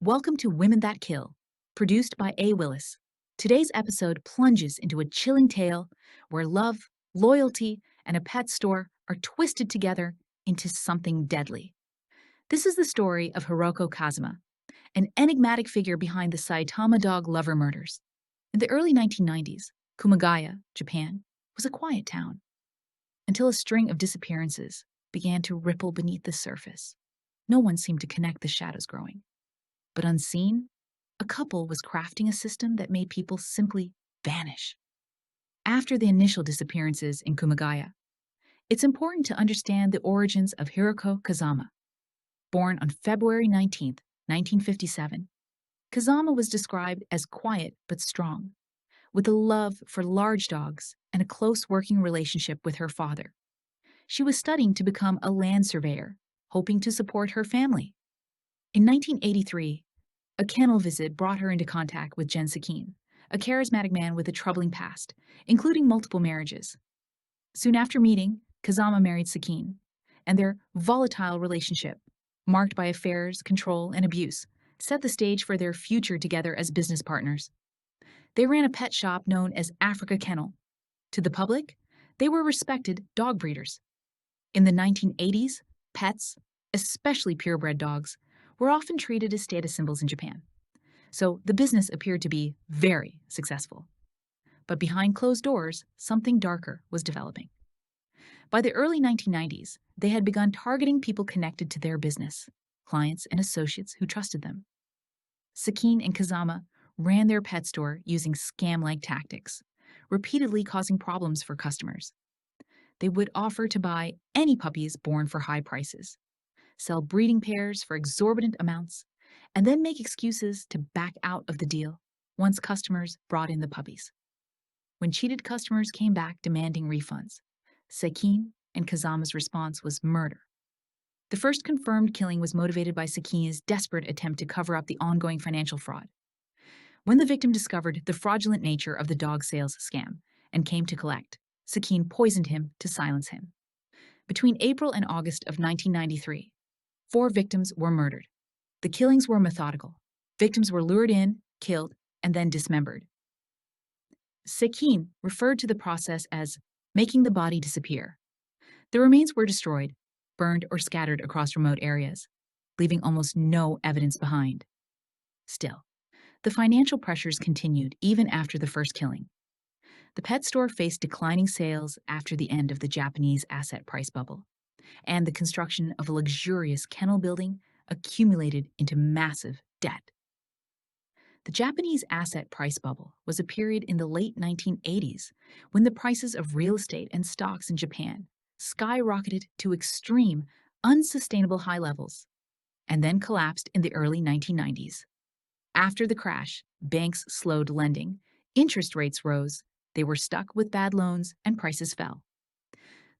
Welcome to Women That Kill, produced by A. Willis. Today's episode plunges into a chilling tale where love, loyalty, and a pet store are twisted together into something deadly. This is the story of Hiroko Kazama, an enigmatic figure behind the Saitama Dog Lover Murders. In the early 1990s, Kumagaya, Japan, was a quiet town until a string of disappearances began to ripple beneath the surface. No one seemed to connect the shadows growing. But unseen, a couple was crafting a system that made people simply vanish. After the initial disappearances in Kumagaya, it's important to understand the origins of Hiroko Kazama. Born on February 19, 1957, Kazama was described as quiet but strong, with a love for large dogs and a close working relationship with her father. She was studying to become a land surveyor, hoping to support her family. In 1983, a kennel visit brought her into contact with Sekine, a charismatic man with a troubling past, including multiple marriages. Soon after meeting, Kazama married Sekine, and their volatile relationship, marked by affairs, control, and abuse, set the stage for their future together as business partners. They ran a pet shop known as Africa Kennel. To the public, they were respected dog breeders. In the 1980s, pets, especially purebred dogs, were often treated as status symbols in Japan. So the business appeared to be very successful. But behind closed doors, something darker was developing. By the early 1990s, they had begun targeting people connected to their business, clients and associates who trusted them. Sekine and Kazama ran their pet store using scam-like tactics, repeatedly causing problems for customers. They would offer to buy any puppies born for high prices, sell breeding pairs for exorbitant amounts, and then make excuses to back out of the deal once customers brought in the puppies. When cheated customers came back demanding refunds, Sekine and Kazama's response was murder. The first confirmed killing was motivated by Sekine's desperate attempt to cover up the ongoing financial fraud. When the victim discovered the fraudulent nature of the dog sales scam and came to collect, Sekine poisoned him to silence him. Between April and August of 1993, 4 victims were murdered. The killings were methodical. Victims were lured in, killed, and then dismembered. Sekine referred to the process as making the body disappear. The remains were destroyed, burned, or scattered across remote areas, leaving almost no evidence behind. Still, the financial pressures continued even after the first killing. The pet store faced declining sales after the end of the Japanese asset price bubble, and the construction of a luxurious kennel building accumulated into massive debt. The Japanese asset price bubble was a period in the late 1980s when the prices of real estate and stocks in Japan skyrocketed to extreme, unsustainable high levels, and then collapsed in the early 1990s. After the crash, banks slowed lending, interest rates rose, they were stuck with bad loans, and prices fell.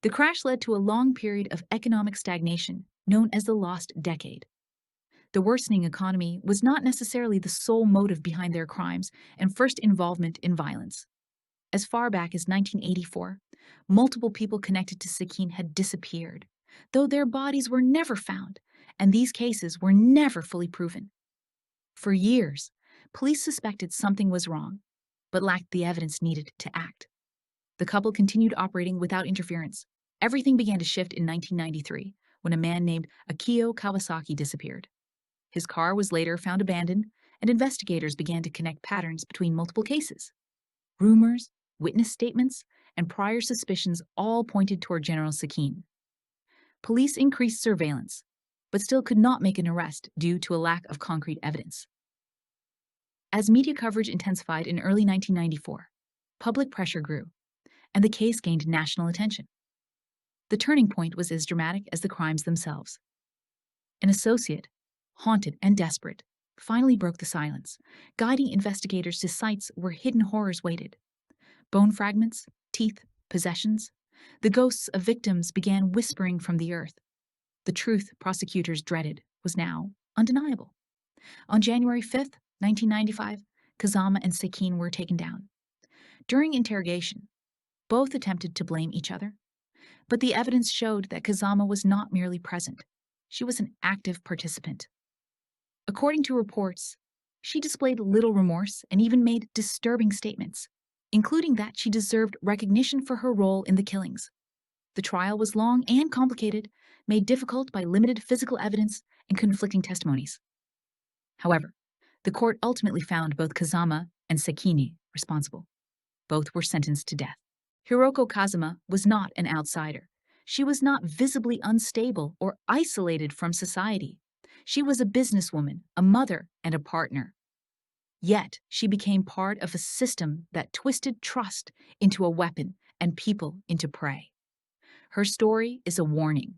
The crash led to a long period of economic stagnation known as the Lost Decade. The worsening economy was not necessarily the sole motive behind their crimes and first involvement in violence. As far back as 1984, multiple people connected to Sekine had disappeared, though their bodies were never found, and these cases were never fully proven. For years, police suspected something was wrong, but lacked the evidence needed to act. The couple continued operating without interference. Everything began to shift in 1993 when a man named Akio Kawasaki disappeared. His car was later found abandoned, and investigators began to connect patterns between multiple cases. Rumors, witness statements, and prior suspicions all pointed toward General Sekine. Police increased surveillance, but still could not make an arrest due to a lack of concrete evidence. As media coverage intensified in early 1994, public pressure grew, and the case gained national attention. The turning point was as dramatic as the crimes themselves. An associate, haunted and desperate, finally broke the silence, guiding investigators to sites where hidden horrors waited. Bone fragments, teeth, possessions. The ghosts of victims began whispering from the earth. The truth prosecutors dreaded was now undeniable. On January 5, 1995, Kazama and Sekine were taken down. During interrogation, both attempted to blame each other, but the evidence showed that Kazama was not merely present. She was an active participant. According to reports, she displayed little remorse and even made disturbing statements, including that she deserved recognition for her role in the killings. The trial was long and complicated, made difficult by limited physical evidence and conflicting testimonies. However, the court ultimately found both Kazama and Sekine responsible. Both were sentenced to death. Hiroko Kazama was not an outsider. She was not visibly unstable or isolated from society. She was a businesswoman, a mother, and a partner. Yet, she became part of a system that twisted trust into a weapon and people into prey. Her story is a warning.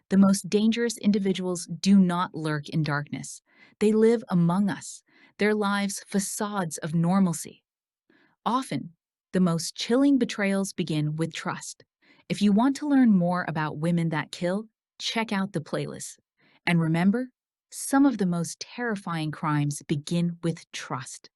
The most dangerous individuals do not lurk in darkness. They live among us, their lives facades of normalcy. Often, the most chilling betrayals begin with trust. If you want to learn more about women that kill, check out the playlist. And remember, some of the most terrifying crimes begin with trust.